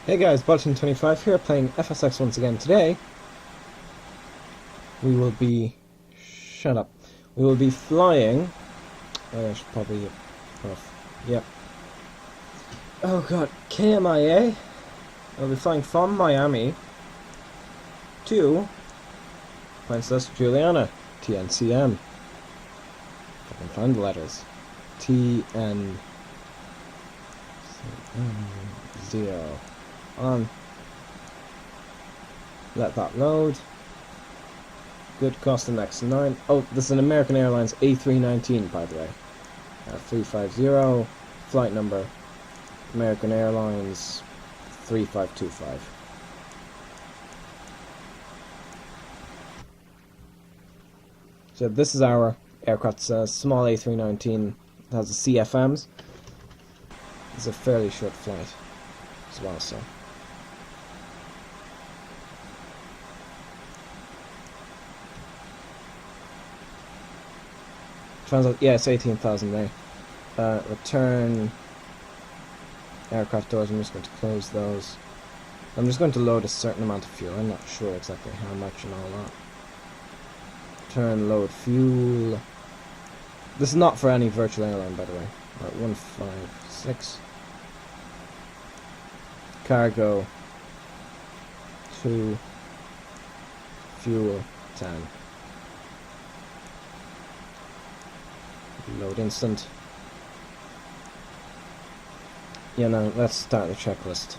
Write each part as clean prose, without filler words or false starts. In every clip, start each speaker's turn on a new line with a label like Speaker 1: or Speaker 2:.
Speaker 1: Hey guys, Bulletin25 here, playing FSX once again. Today, we will be... Shut up. We will be flying... Oh, I should probably... off. Yep. Oh god, KMIA? I'll be flying from Miami to Princess Juliana, TNCM. If I can find the letters. TN... 0. On. Let that load. Good, cost index 9. Oh, this is an American Airlines A319, by the way. 350. Flight number. American Airlines 3525. So this is our aircraft. It's a small A319. It has the CFMs. It's a fairly short flight as well, so. Yeah, it's 18,000 there. Return aircraft doors. I'm just going to close those. I'm just going to load a certain amount of fuel. I'm not sure exactly how much and all that. Return load fuel. This is not for any virtual airline, by the way. Right, 156. Cargo 2. Fuel 10. Load instant. Yeah, no, let's start the checklist.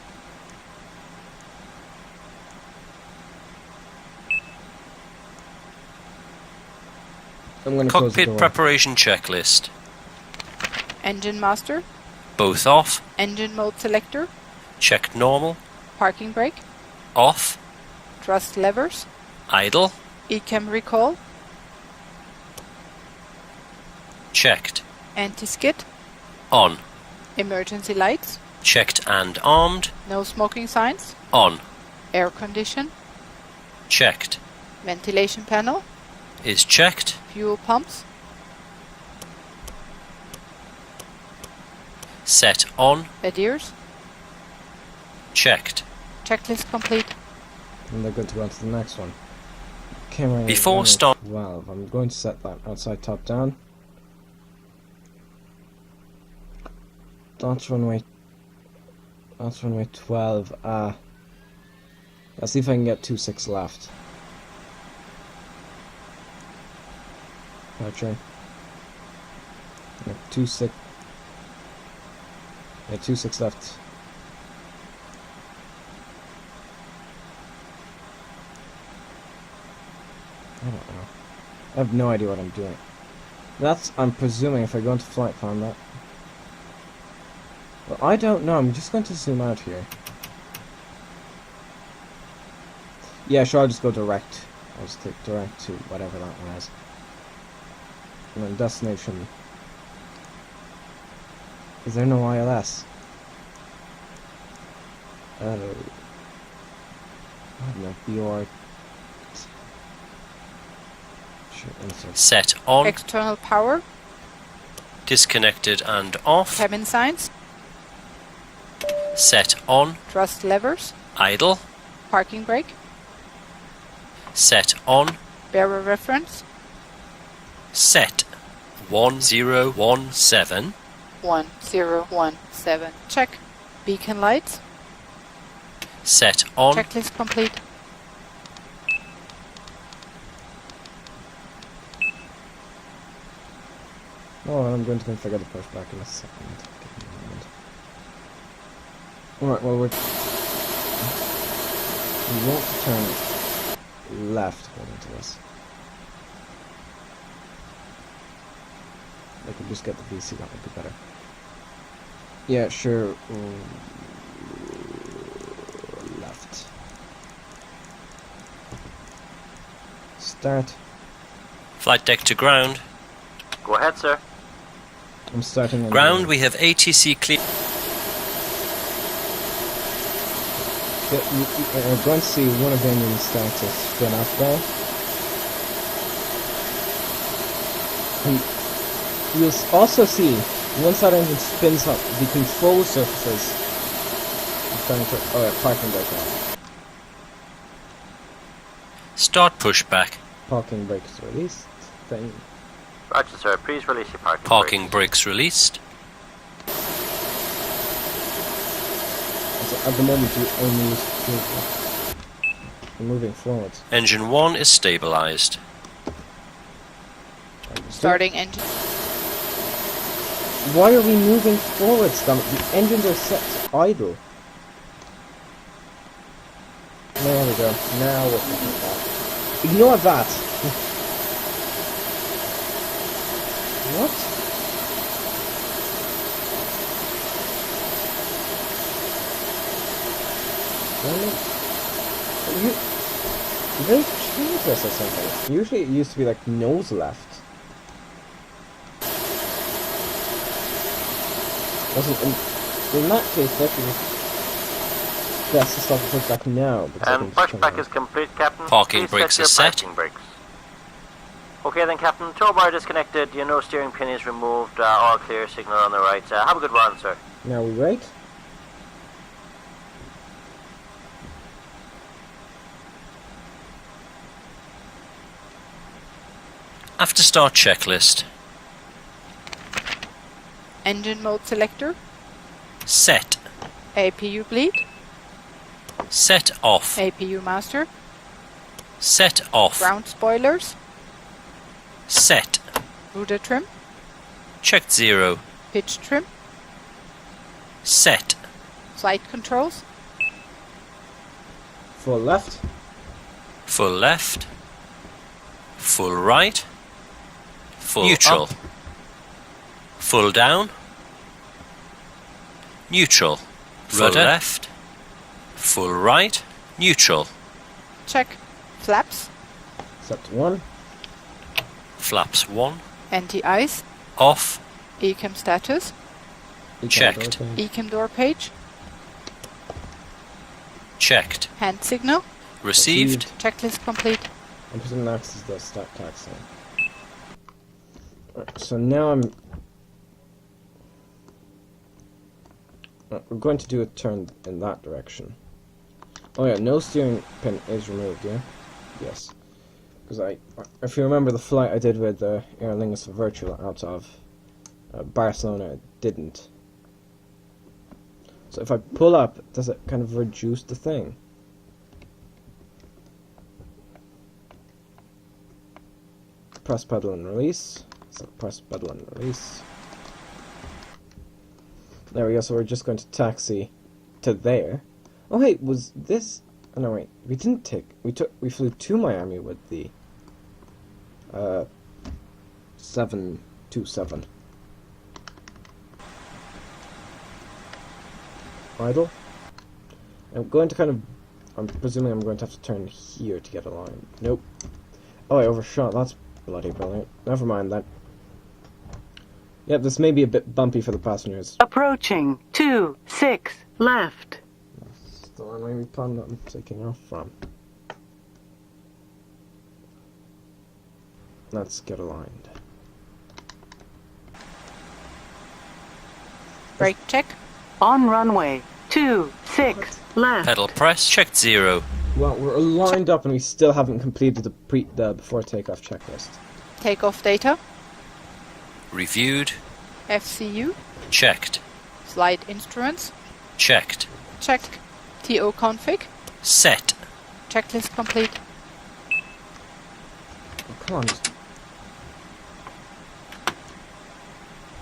Speaker 1: I'm going to close the door.
Speaker 2: Cockpit preparation checklist.
Speaker 3: Engine master.
Speaker 2: Both off.
Speaker 3: Engine mode selector.
Speaker 2: Checked normal.
Speaker 3: Parking brake.
Speaker 2: Off.
Speaker 3: Thrust levers.
Speaker 2: Idle.
Speaker 3: ECAM recall.
Speaker 2: Checked.
Speaker 3: Anti-skid.
Speaker 2: On.
Speaker 3: Emergency lights.
Speaker 2: Checked and armed.
Speaker 3: No smoking signs.
Speaker 2: On.
Speaker 3: Air condition.
Speaker 2: Checked.
Speaker 3: Ventilation panel.
Speaker 2: Is checked.
Speaker 3: Fuel pumps.
Speaker 2: Set on.
Speaker 3: Bed ears.
Speaker 2: Checked.
Speaker 3: Checklist complete.
Speaker 1: And they're good to go on to the next one. Camera
Speaker 2: Before start.
Speaker 1: 12. I'm going to set that outside top down. That's runway 12. Let's see if I can get 26 left. Departure. 26. Yeah, 26 left. I don't know. I have no idea what I'm doing. I'm presuming if I go into flight plan that. Well, I don't know. I'm just going to zoom out here. Yeah, sure, I'll just go direct. I'll just take direct to whatever that one is. And then destination. Is there no ILS? I don't know. BR.
Speaker 2: Set on.
Speaker 3: External power.
Speaker 2: Disconnected and off.
Speaker 3: Cabin signs.
Speaker 2: Set on.
Speaker 3: Thrust levers.
Speaker 2: Idle.
Speaker 3: Parking brake.
Speaker 2: Set on.
Speaker 3: Bearer reference.
Speaker 2: Set 1017.
Speaker 3: 1017. Check. Beacon lights.
Speaker 2: Set on.
Speaker 3: Checklist complete.
Speaker 1: Oh, and I'm going to configure the pushback in a second. Alright, well, we won't turn left according to this. I could just get the VC, that would be better. Yeah, sure. Left. Start.
Speaker 2: Flight deck to ground.
Speaker 4: Go ahead, sir.
Speaker 1: I'm starting on
Speaker 2: Ground, we have ATC clear.
Speaker 1: We're going to see one of the engines start to spin up there. And you'll also see, once that engine spins up, the control surfaces turning to... Oh yeah, parking brake now.
Speaker 2: Start pushback.
Speaker 1: Parking brake is released. Thing.
Speaker 4: Roger, sir. Please release your parking
Speaker 2: Parking
Speaker 4: brakes.
Speaker 2: brakes released.
Speaker 1: So at the moment you only use fuel. You're moving forwards.
Speaker 2: Engine 1 is stabilized.
Speaker 3: Starting engine.
Speaker 1: Why are we moving forwards, damn it? The engines are set to idle. There we go. Now we're thinking about that. Ignore that! What? They've changed this or something. Usually it used to be like nose left. Wasn't in that case definitely best to stop the pushback now because I can just turn
Speaker 4: Pushback
Speaker 1: around.
Speaker 4: is complete, Captain.
Speaker 2: Parking
Speaker 4: Please
Speaker 2: brakes
Speaker 4: set
Speaker 2: are
Speaker 4: your
Speaker 2: set.
Speaker 4: parking brakes. Okay then, Captain. Tow bar disconnected. Your nose steering pin is removed. All clear. Signal on the right. Have a good run, sir.
Speaker 1: Now we wait.
Speaker 2: After start checklist.
Speaker 3: Engine mode selector.
Speaker 2: Set.
Speaker 3: APU bleed.
Speaker 2: Set off.
Speaker 3: APU master.
Speaker 2: Set off.
Speaker 3: Ground spoilers.
Speaker 2: Set.
Speaker 3: Rudder trim.
Speaker 2: Checked 0.
Speaker 3: Pitch trim.
Speaker 2: Set.
Speaker 3: Flight controls.
Speaker 1: Full left.
Speaker 2: Full left. Full right. Full neutral.
Speaker 4: up.
Speaker 2: Full down. Neutral. Full
Speaker 4: Rudder.
Speaker 2: left. Full right. Neutral.
Speaker 3: Check. Flaps.
Speaker 1: Set to 1.
Speaker 2: Flaps 1.
Speaker 3: Anti-ice.
Speaker 2: Off.
Speaker 3: Ecam status.
Speaker 2: Checked.
Speaker 3: Ecam door page.
Speaker 2: Checked.
Speaker 3: Hand signal.
Speaker 2: Received.
Speaker 3: Checklist complete.
Speaker 1: I'm presuming next is the start taxi. Right, so now I'm... we're going to do a turn in that direction. Oh yeah, no steering pin is removed, yeah? Yes. Because if you remember the flight I did with Aer Lingus Virtual out of Barcelona, it didn't. So if I pull up, does it kind of reduce the thing? Press pedal and release. So press pedal and release. There we go, so we're just going to taxi to there. Oh wait, was this... Oh no wait, we didn't take... We flew to Miami with the 727. Idle. I'm going to kind of... I'm presuming I'm going to have to turn here to get a line. Nope. Oh, I overshot. That's bloody brilliant. Never mind that. Yep, this may be a bit bumpy for the passengers.
Speaker 5: Approaching 26 left.
Speaker 1: That's the runway we planned on taking off from. Let's get aligned.
Speaker 3: Brake check.
Speaker 5: On runway 26 left.
Speaker 2: Pedal press. Checked 0.
Speaker 1: Well, we're lined up and we still haven't completed the before takeoff checklist.
Speaker 3: Takeoff data.
Speaker 2: Reviewed.
Speaker 3: FCU.
Speaker 2: Checked.
Speaker 3: Flight instruments.
Speaker 2: Checked.
Speaker 3: Check. TO config.
Speaker 2: Set.
Speaker 3: Checklist complete.
Speaker 1: Oh, come on, just...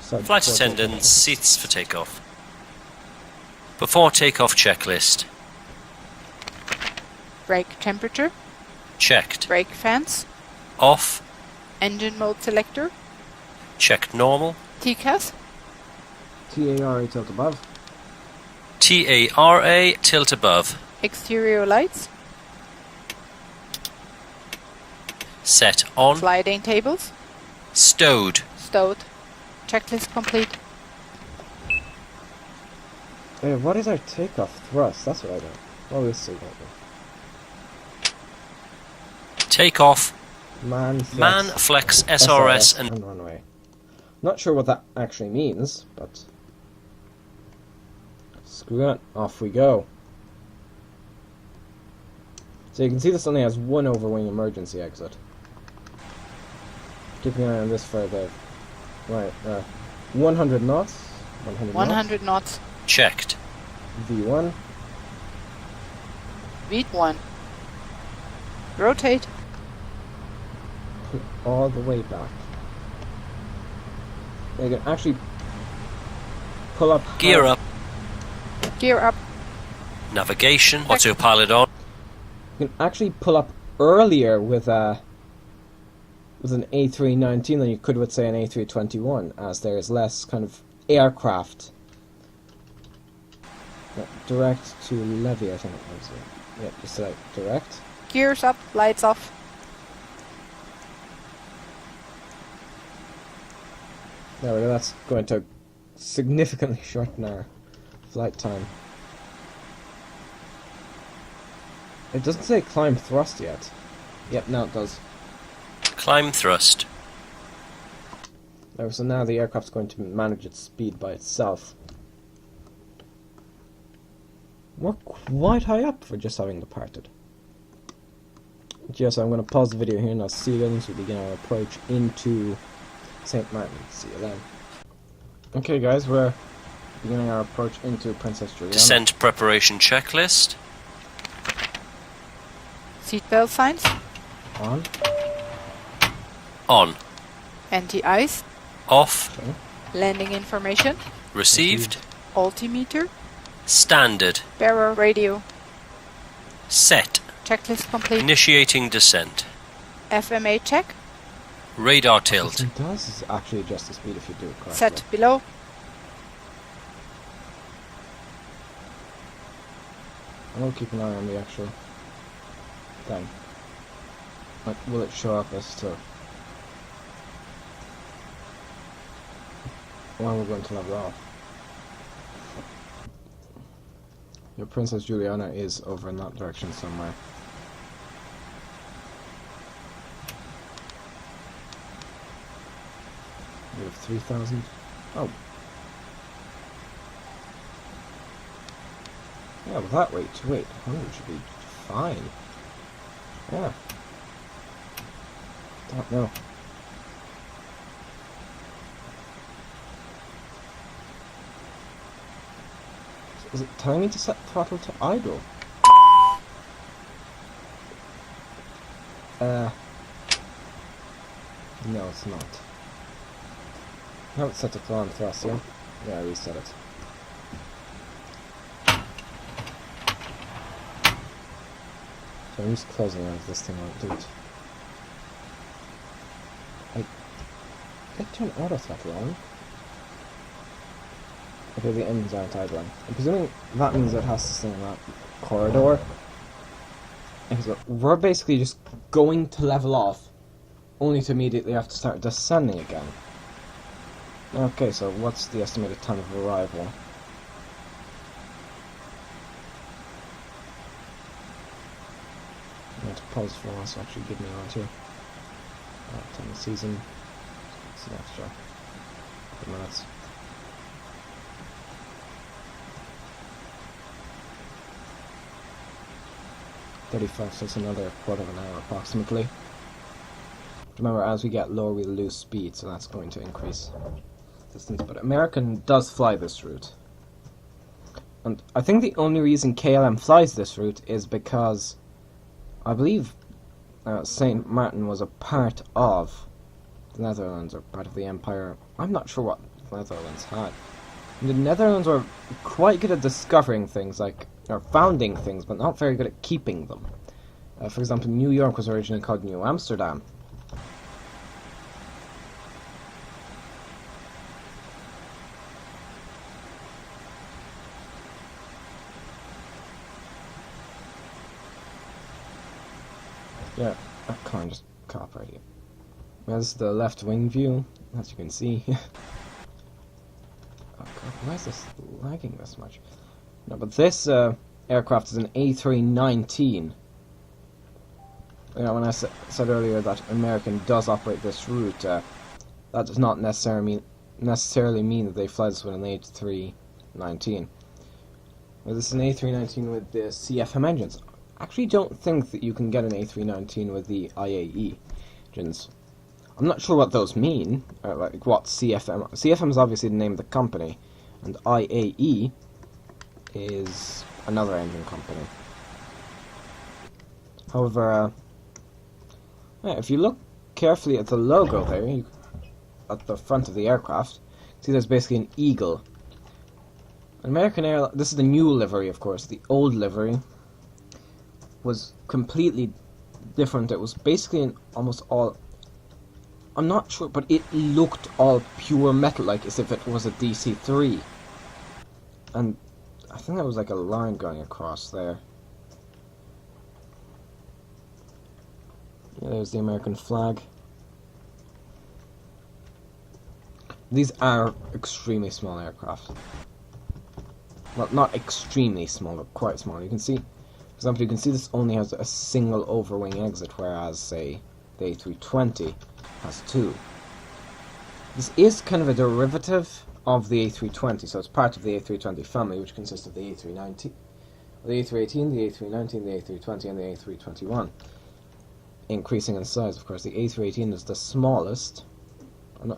Speaker 1: Side
Speaker 2: Flight
Speaker 1: before
Speaker 2: attendants, seats for takeoff. Before takeoff checklist.
Speaker 3: Brake temperature.
Speaker 2: Checked.
Speaker 3: Brake fans.
Speaker 2: Off.
Speaker 3: Engine mode selector.
Speaker 2: Checked normal.
Speaker 3: TCAS.
Speaker 1: TARA tilt above.
Speaker 2: TARA tilt above.
Speaker 3: Exterior lights.
Speaker 2: Set on.
Speaker 3: Sliding tables.
Speaker 2: Stowed.
Speaker 3: Stowed. Checklist complete.
Speaker 1: What is our takeoff thrust? That's what I don't. Oh, this is okay.
Speaker 2: Takeoff.
Speaker 1: Man
Speaker 2: Flex SRS and
Speaker 1: runway. Not sure what that actually means, but Screw it, off we go. So you can see this only has one overwing emergency exit. Keeping an eye on this for the... Right, 100 knots.
Speaker 3: 100 knots.
Speaker 2: Checked.
Speaker 1: V1.
Speaker 3: V1. Rotate.
Speaker 1: Put all the way back. You can actually pull up...
Speaker 2: Gear up.
Speaker 3: Gear up.
Speaker 2: Navigation. Autopilot on.
Speaker 1: You can actually pull up earlier with an A319 than you could with, say, an A321, as there is less kind of aircraft. Direct to levy, I think it was. Yeah, just select direct.
Speaker 3: Gears up. Lights off.
Speaker 1: There we go, that's going to significantly shorten our flight time. It doesn't say climb thrust yet. Yep, now it does.
Speaker 2: Climb thrust.
Speaker 1: So now the aircraft's going to manage its speed by itself. We're quite high up for just having departed. Yes, I'm going to pause the video here and I'll see you then as we begin our approach into St. Martin. See you then. Okay guys, we're beginning our approach into Princess Juliana.
Speaker 2: Descent preparation checklist.
Speaker 3: Seatbelt signs.
Speaker 1: On.
Speaker 2: On.
Speaker 3: Anti-ice.
Speaker 2: Off.
Speaker 1: Okay.
Speaker 3: Landing information.
Speaker 2: Received.
Speaker 3: Altimeter.
Speaker 2: Standard.
Speaker 3: Bearer radio.
Speaker 2: Set.
Speaker 3: Checklist complete.
Speaker 2: Initiating descent.
Speaker 3: FMA check.
Speaker 2: Radar tilt.
Speaker 1: It does actually adjust the speed if you do it correctly.
Speaker 3: Set below.
Speaker 1: I will keep an eye on the actual thing. Like, will it show up as to... Well, we're going to level off. Your Princess Juliana is over in that direction somewhere. We have 3,000. Oh. Yeah, with that weight, 100 should be fine. Yeah. Don't know. Is it telling me to set throttle to idle? No, it's not. No, it's set to climb thrust, yeah? Yeah, I reset it. So I'm just closing out this thing won't do it. I turn auto throttle on. Okay, the engines aren't idling. I'm presuming that means it has to stay in that corridor. Okay, so we're basically just going to level off, only to immediately have to start descending again. Okay, so what's the estimated time of arrival? I need to pause for us to actually give me one too. Time of season. It's an extra couple minutes. 35, so it's another quarter of an hour approximately. Remember, as we get lower we lose speed, so that's going to increase distance. But American does fly this route. And I think the only reason KLM flies this route is because I believe St. Martin was a part of the Netherlands, or part of the Empire. I'm not sure what the Netherlands had. And the Netherlands were quite good at discovering things, like, or founding things, but not very good at keeping them. For example, New York was originally called New Amsterdam. Yeah, I can't just cooperate it. There's the left wing view, as you can see. Oh god, why is this lagging this much? No, but this aircraft is an A319. You know, when I said earlier that American does operate this route, that does not necessarily mean that they fly this with an A319. Well, this is an A319 with the CFM engines. I actually don't think that you can get an A319 with the IAE engines. I'm not sure what those mean, like what CFM... CFM is obviously the name of the company, and IAE is another engine company. However, yeah, if you look carefully at the logo there, at the front of the aircraft, see there's basically an eagle. American Airlines, this is the new livery, of course. The old livery was completely different. It was basically an almost all... I'm not sure, but it looked all pure metal, like as if it was a DC-3. And I think there was like a line going across there. Yeah, there's the American flag. These are extremely small aircraft. Well, not extremely small, but quite small. You can see, for example, you can see this only has a single overwing exit, whereas, say, the A320 has two. This is kind of a derivative of the A320, so it's part of the A320 family, which consists of the A319, the A318, the A319, the A320, and the A321. Increasing in size, of course. The A318 is the smallest. I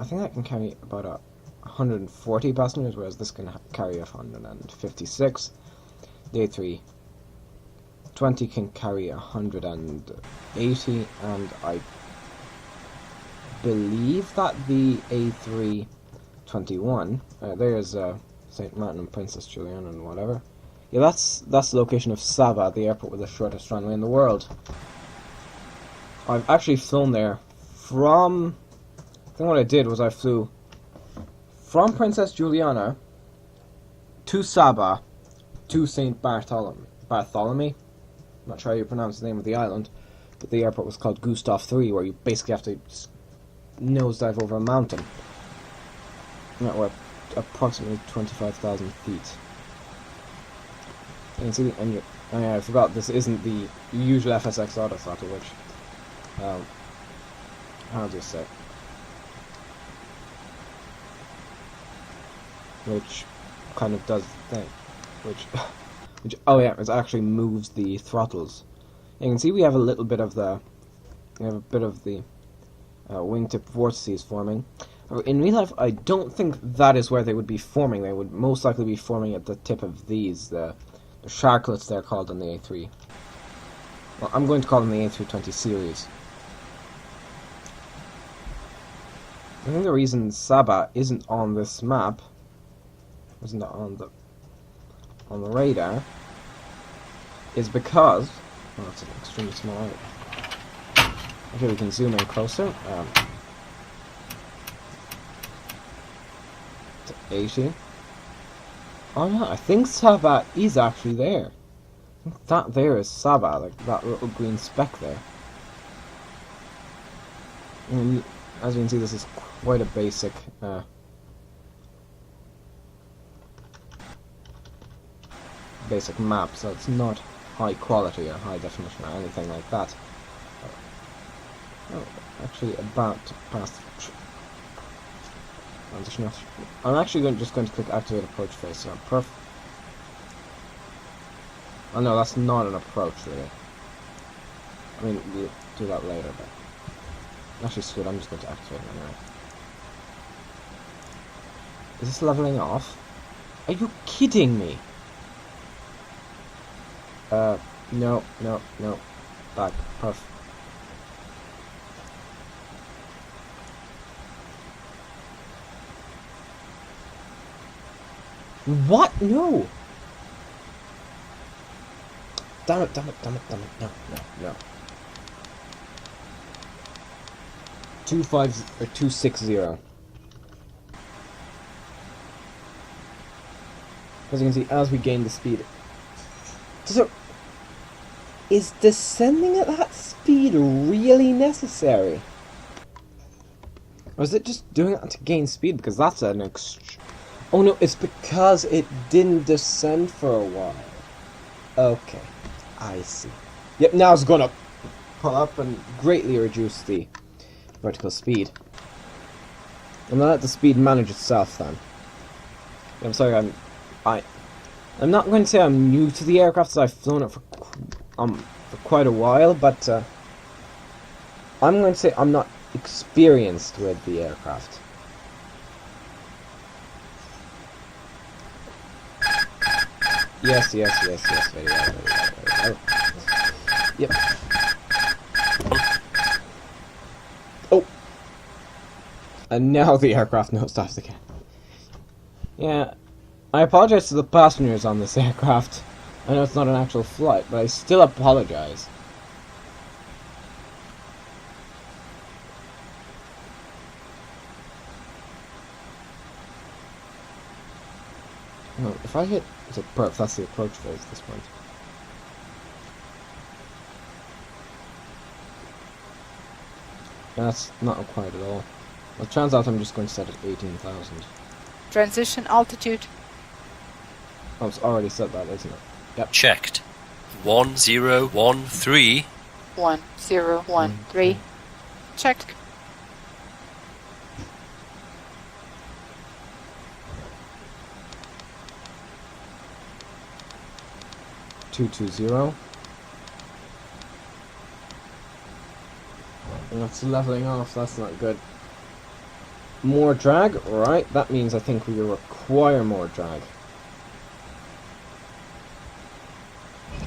Speaker 1: think that can carry about 140 passengers, whereas this can carry 156. The A320 can carry 180, and I believe that the A321, there's St. Martin and Princess Juliana and whatever. Yeah, that's the location of Saba, the airport with the shortest runway in the world. I've actually flown there from... I think what I did was I flew from Princess Juliana to Saba to St. Bartholomew. I'm not sure how you pronounce the name of the island, but the airport was called Gustav III, where you basically have to nosedive over a mountain. We're approximately 25,000 feet. You can see the engine. Oh yeah, I forgot, this isn't the usual FSX auto throttle, which... how do you say? Which kind of does the thing. Which oh yeah, it actually moves the throttles. You can see we have a little bit of the... wingtip vortices forming. In real life, I don't think that is where they would be forming. They would most likely be forming at the tip of these, the sharklets they're called on the A3. Well, I'm going to call them the A320 series. I think the reason Saba isn't on this map, isn't on the radar, is because... well, it's an extremely small area. Okay, we can zoom in closer. To 80. Oh no, I think Saba is actually there. I think that there is Saba, like that little green speck there. And as you can see, this is quite a basic map, so it's not high quality or high definition or anything like that. Oh, actually about to pass the transition. I'm actually just going to click activate approach phase, so perfect. Oh no, that's not an approach really. I mean, we'll do that later, but actually screw it, I'm just going to activate it anyway. Is this leveling off? Are you kidding me? No. Back. Perfect. What? No! Damn it. No. 260. As you can see, as we gain the speed... So, is descending at that speed really necessary? Or is it just doing that to gain speed? Because that's an oh no, it's because it didn't descend for a while. Okay, I see. Yep, now it's gonna pull up and greatly reduce the vertical speed. And let the speed manage itself then. I'm sorry, I'm not going to say I'm new to the aircraft, as I've flown it for quite a while, but I'm going to say I'm not experienced with the aircraft. Yes, very well, very well. Yep. Oh! And now the aircraft nosedives again. Yeah, I apologize to the passengers on this aircraft. I know it's not an actual flight, but I still apologize. Well, if I hit... So perhaps that's the approach phase at this point. That's not required at all. Well, it turns out I'm just going to set it 18,000.
Speaker 3: Transition altitude.
Speaker 1: Oh, it's already set that, isn't it? Yep.
Speaker 2: Checked. 1013.
Speaker 3: 1013. Check.
Speaker 1: That's leveling off, that's not good. More drag? Right, that means I think we require more drag.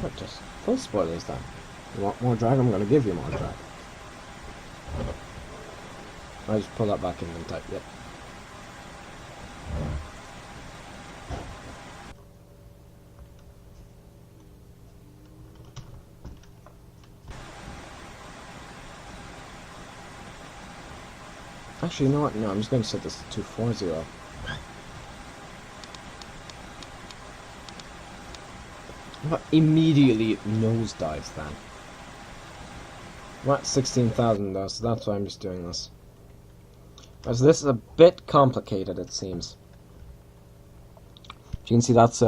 Speaker 1: What just full spoilers then? You want more drag? I'm gonna give you more drag. I just pull that back in and type, yep. Actually, you know what? No, I'm just going to set this to 240. But immediately it nosedives then. We're at 16,000 though, so that's why I'm just doing this. As this is a bit complicated, it seems. You can see that's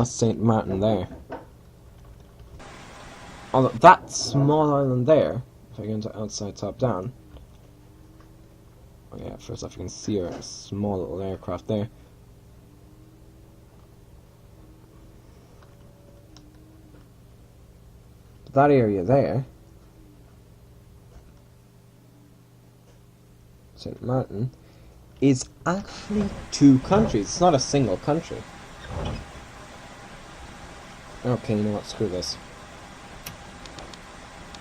Speaker 1: St. Martin there. Although that small island there, if I go into outside top down. Oh yeah, first off you can see a small little aircraft there. That area there, St. Martin, is actually two countries. It's not a single country. Okay, you know what? Screw this.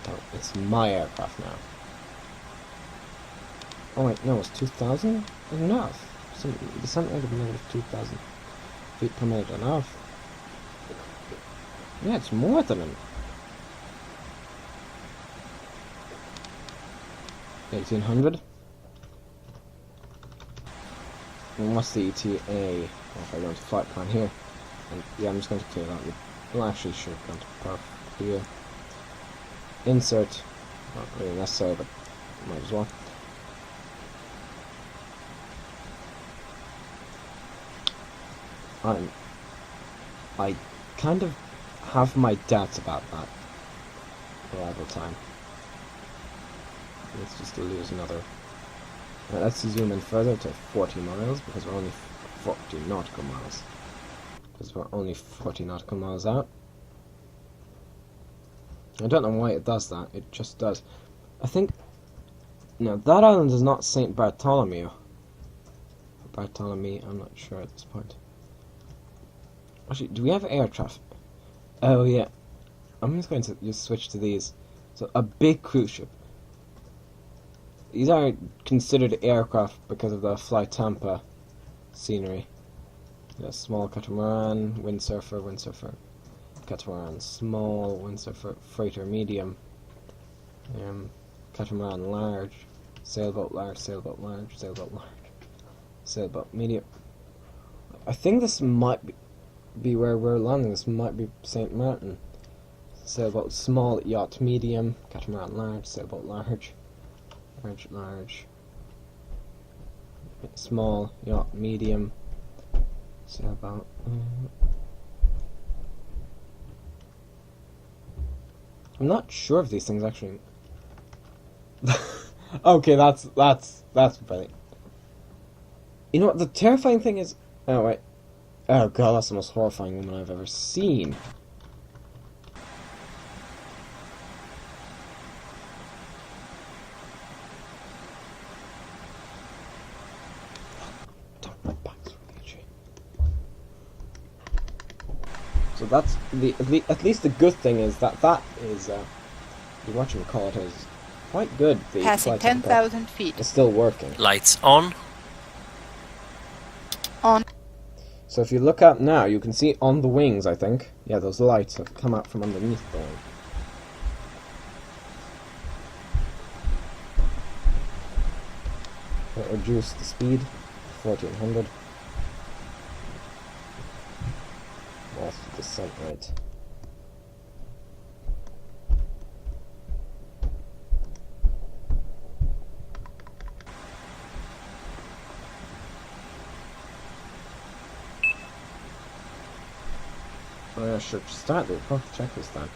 Speaker 1: Oh, it's my aircraft now. Oh wait, no, it's 2,000? Enough. The descent rate of -2,000 feet per minute. Enough. Yeah, it's more than enough. 1,800. And what's the ETA? If I go into flight plan here, and yeah, I'm just going to clear that. Well, actually, sure, go into perf here. Insert. Not really necessary, but might as well. I kind of have my doubts about that arrival time. Let's just lose another. Let's zoom in further to 40 miles because we're only 40 nautical miles. Because we're only 40 nautical miles out. I don't know why it does that. It just does. I think. No, that island is not St. Bartholomew. Bartholomew, I'm not sure at this point. Actually, do we have air traffic? Oh yeah. I'm just going to just switch to these. So a big cruise ship. These are considered aircraft because of the Fly Tampa scenery. Yeah, small catamaran, windsurfer, catamaran, small, windsurfer, freighter, medium, catamaran, large, sailboat, large, sailboat, large, sailboat, large, sailboat, medium. I think this might be where we're landing. This might be St. Martin. Sailboat, small, yacht, medium, catamaran, large, sailboat, large. Large, small, yacht, medium, sailboat. I'm not sure if these things actually. Okay, that's brilliant. You know what the terrifying thing is? Oh wait, Oh god, that's the most horrifying woman I've ever seen. So that's at least the good thing is that is what you would call it is quite good. The
Speaker 3: Passing
Speaker 1: flight helicopter
Speaker 3: 10,000 feet.
Speaker 1: is still working.
Speaker 2: Lights on.
Speaker 3: On.
Speaker 1: So if you look up now, you can see on the wings, I think. Yeah, those lights have come out from underneath the wing. It'll reduce the speed to 1400. That's the descent rate. Oh yeah, sure. Start the approach checklist then.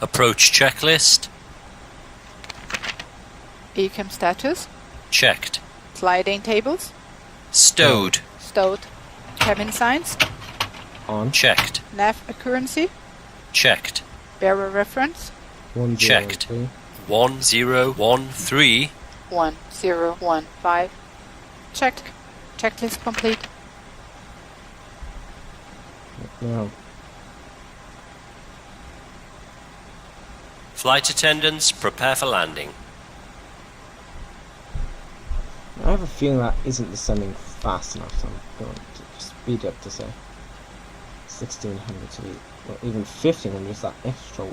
Speaker 2: Approach checklist.
Speaker 3: Ecam status.
Speaker 2: Checked.
Speaker 3: Sliding tables.
Speaker 2: Stowed.
Speaker 3: Stowed. Cabin signs.
Speaker 1: On.
Speaker 2: Checked.
Speaker 3: Nav accuracy.
Speaker 2: Checked.
Speaker 3: Bearer reference.
Speaker 1: 1013.
Speaker 2: 1013.
Speaker 3: 1015. Checked. Checklist complete.
Speaker 1: No.
Speaker 2: Flight attendants, prepare for landing.
Speaker 1: I have a feeling that isn't descending fast enough, so I'm going to speed up to say 1600 to well, even 1500. Just that extra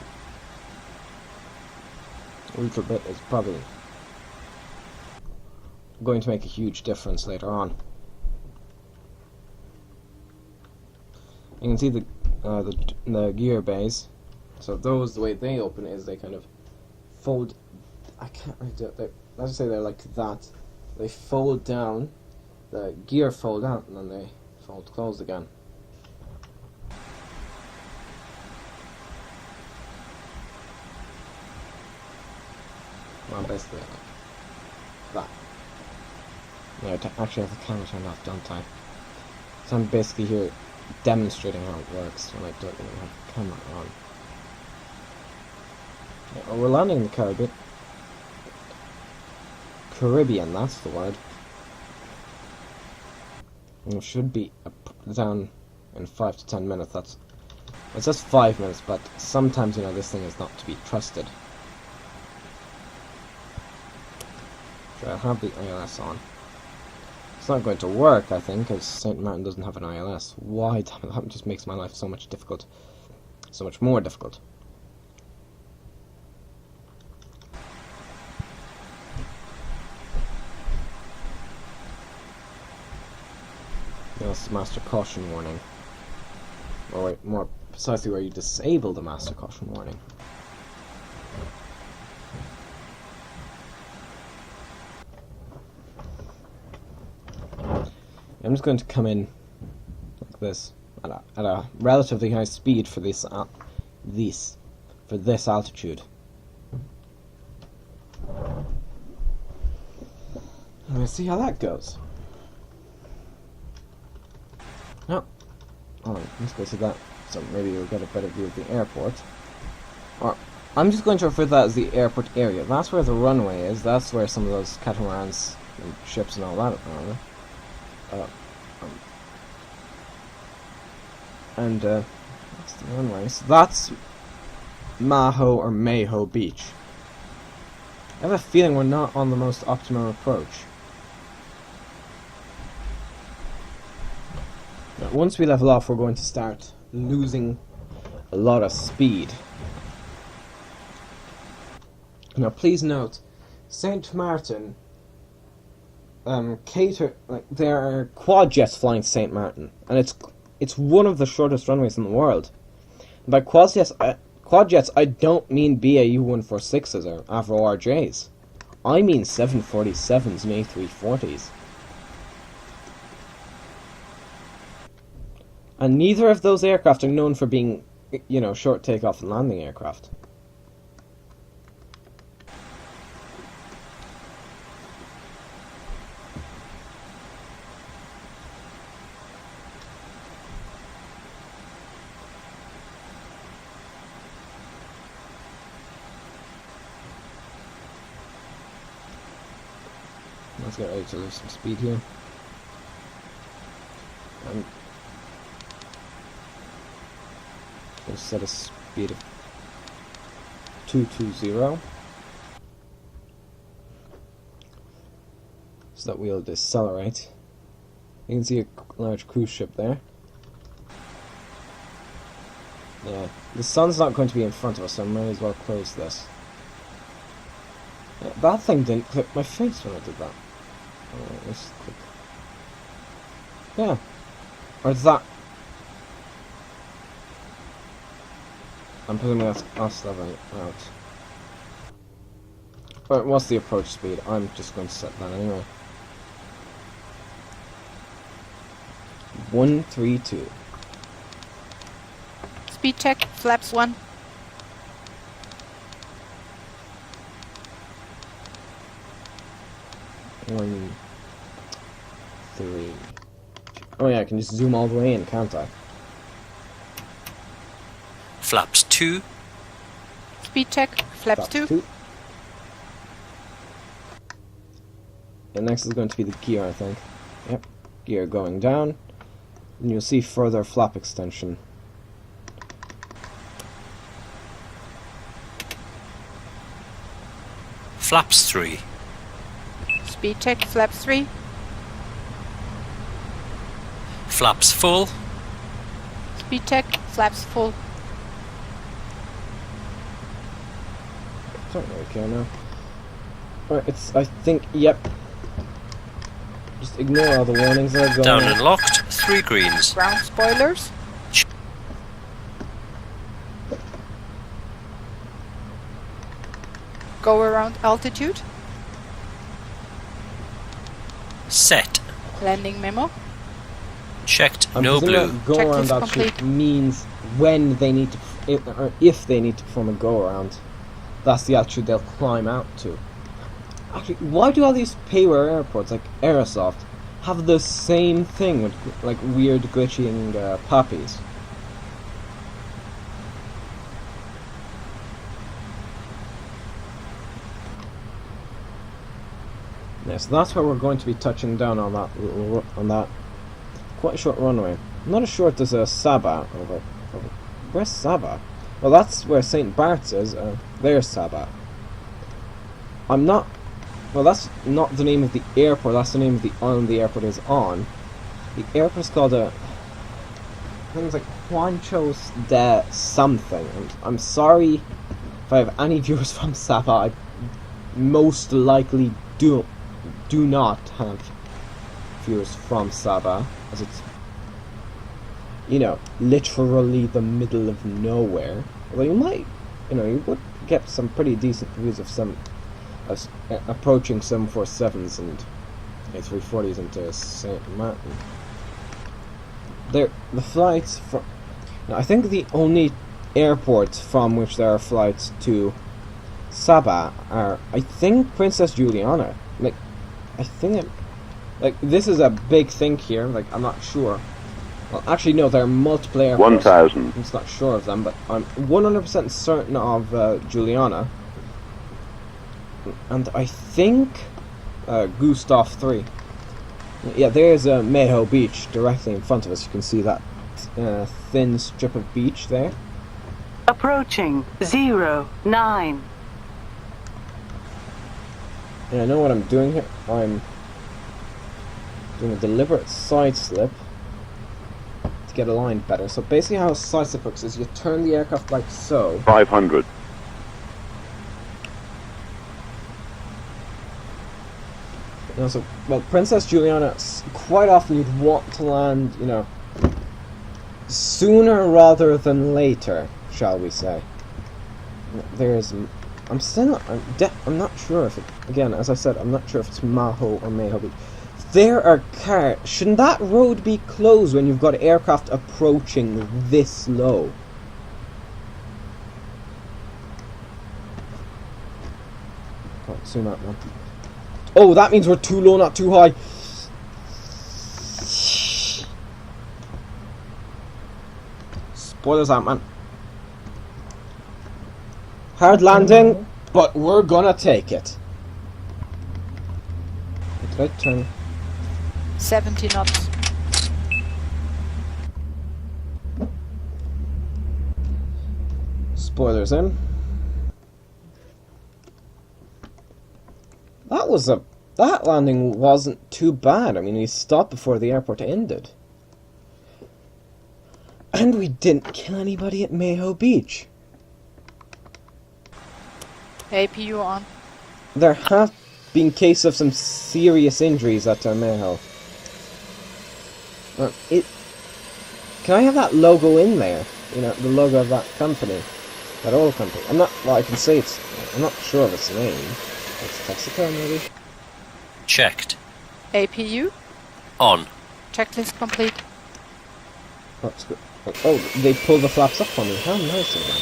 Speaker 1: little bit is probably going to make a huge difference later on. You can see the gear bays. So those, the way they open is they kind of fold. I can't really do it. Let's say they're like that. They fold down, the gear fold out, and then they fold closed again. Well, basically like that. Yeah, I actually have the camera turned off, don't I? So I'm basically here demonstrating how it works when I don't even have the camera on. Yeah, well, we're landing in the Caribbean, that's the word. And it should be down in 5 to 10 minutes. It's just 5 minutes, but sometimes, you know, this thing is not to be trusted. So I'll have the ILS on. It's not going to work, I think, because St. Martin doesn't have an ILS. Why? Damn it, that just makes my life so much difficult. So much more difficult. Yes, master caution warning. Or wait, more precisely where you disable the master caution warning. I'm just going to come in like this at a relatively high speed for this altitude. And we'll see how that goes. No. Oh, let's go to that. So maybe you'll get a better view of the airport. Or I'm just going to refer to that as the airport area. That's where the runway is. That's where some of those catamarans and ships and all that are. That's the runway. So that's Maho or Mayho Beach. I have a feeling we're not on the most optimum approach. Now, once we level off, we're going to start losing a lot of speed. Now, please note, St. Martin there are quad jets flying to St. Martin, and it's one of the shortest runways in the world. And by quad jets, I don't mean BAU 146s or Avro RJs. I mean 747s and A340s. And neither of those aircraft are known for being, you know, short takeoff and landing aircraft. Let's get ready to lose some speed here. We'll set a speed of 220 so that we'll decelerate. You can see a large cruise ship there. Yeah, the sun's not going to be in front of us, so I might as well close this. Yeah, that thing didn't clip my face when I did that. Let's click. Yeah. Or is that... I'm presuming that's us leveling out. But what's the approach speed? I'm just going to set that anyway. 132.
Speaker 3: Speed check, flaps 1.
Speaker 1: One, 3. Oh yeah, I can just zoom all the way in, can't I?
Speaker 2: Flaps 2.
Speaker 3: Speed check, flaps 2.
Speaker 1: And next is going to be the gear, I think. Yep, gear going down. And you'll see further flap extension.
Speaker 2: Flaps 3.
Speaker 3: Speed check, flaps 3.
Speaker 2: Flaps full.
Speaker 3: Speed check, flaps full.
Speaker 1: Don't really care now. Alright, it's, I think, yep. Just ignore all the warnings that are going
Speaker 2: Down
Speaker 1: on.
Speaker 2: and locked. 3 greens.
Speaker 3: Ground spoilers. Go around altitude.
Speaker 2: Set.
Speaker 3: Landing memo.
Speaker 2: Checked.
Speaker 1: I'm
Speaker 2: No
Speaker 1: presuming
Speaker 2: blue.
Speaker 1: that go around
Speaker 3: Checklist
Speaker 1: actually
Speaker 3: complete.
Speaker 1: means when they need to, or if they need to perform a go around. That's the altitude they'll climb out to. Actually, why do all these payware airports, like Aerosoft, have the same thing with like weird glitching poppies? Yeah, so that's where we're going to be touching down on that quite short runway. I'm not sure if there's a Saba over. Where's Saba? Well, that's where St. Bart's is. There's Saba. I'm not... Well, that's not the name of the airport. That's the name of the island the airport is on. The airport's called I think it's like Juanchos de something. I'm sorry if I have any viewers from Saba. I most likely do not have viewers from Saba, as it's, you know, literally the middle of nowhere. Although you might, you would get some pretty decent views of some approaching 747s and A340s into St. Martin. The flights from... Now, I think the only airports from which there are flights to Saba are, I think, Princess Juliana. Like, I think this is a big thing here. Like, I'm not sure. Well, actually, no, there are multiple airports.
Speaker 6: 1,000.
Speaker 1: I'm just not sure of them, but I'm 100% certain of Juliana. And I think Gustav 3. Yeah, there's Mayho Beach directly in front of us. You can see that thin strip of beach there.
Speaker 5: Approaching 09.
Speaker 1: And I know what I'm doing here. I'm doing a deliberate side slip to get aligned better. So basically how a side slip works is you turn the aircraft like so.
Speaker 6: 500.
Speaker 1: You know, so, well, Princess Juliana, quite often you'd want to land, sooner rather than later, shall we say. There's... I'm not sure if it... Again, as I said, I'm not sure if it's Maho or Mayho Beach. There are cars... Shouldn't that road be closed when you've got aircraft approaching this low? Can't zoom out now. Oh, that means we're too low, not too high. Spoilers out, man. Hard landing, but we're gonna take it. Did I turn?
Speaker 3: 70 knots.
Speaker 1: Spoilers in. That landing wasn't too bad. I mean, we stopped before the airport ended. And we didn't kill anybody at Mayho Beach.
Speaker 3: APU on.
Speaker 1: There have been cases of some serious injuries at Mayho. Can I have that logo in there? You know, the logo of that company. That oil company. I can say I'm not sure of its name. It's Texaco, maybe?
Speaker 2: Checked.
Speaker 3: APU.
Speaker 2: On.
Speaker 3: Checklist complete.
Speaker 1: That's good. Oh, they pulled the flaps up for me. How nice of them.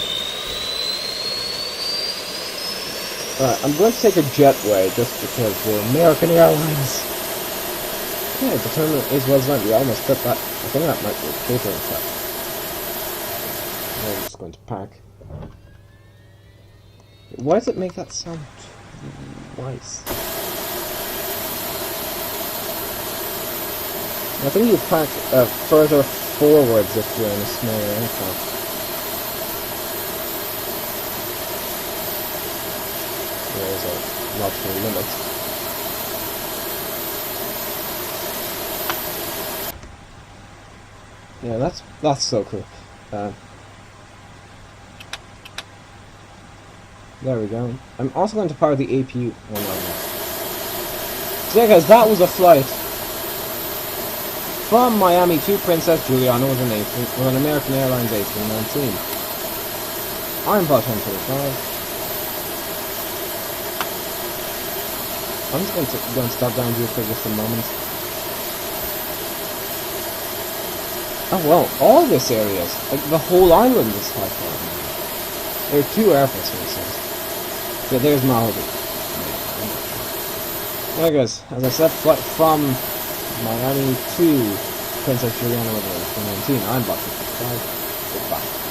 Speaker 1: Alright, I'm going to take a jetway just because we're American Airlines. Yeah, the terminal is well designed. We almost fit that. I think that might be a catering truck. I'm just going to park. Why does it make that sound twice? I think you park further forwards if you're in a smaller aircraft. There's a logical limit. Yeah, that's so cool. There we go. I'm also going to power the APU. Oh, no. So yeah guys, that was a flight from Miami to Princess Juliana with an American Airlines A319. I'm Bot 145. I'm just going to stop down here for just a moment. Oh well, all this area, like the whole island is high flying. There are 2 airports for this. So there's Malibu. Yeah guys, as I said, flight from Miami to Princess Juliana with a 319. I'm Bot 145. Goodbye.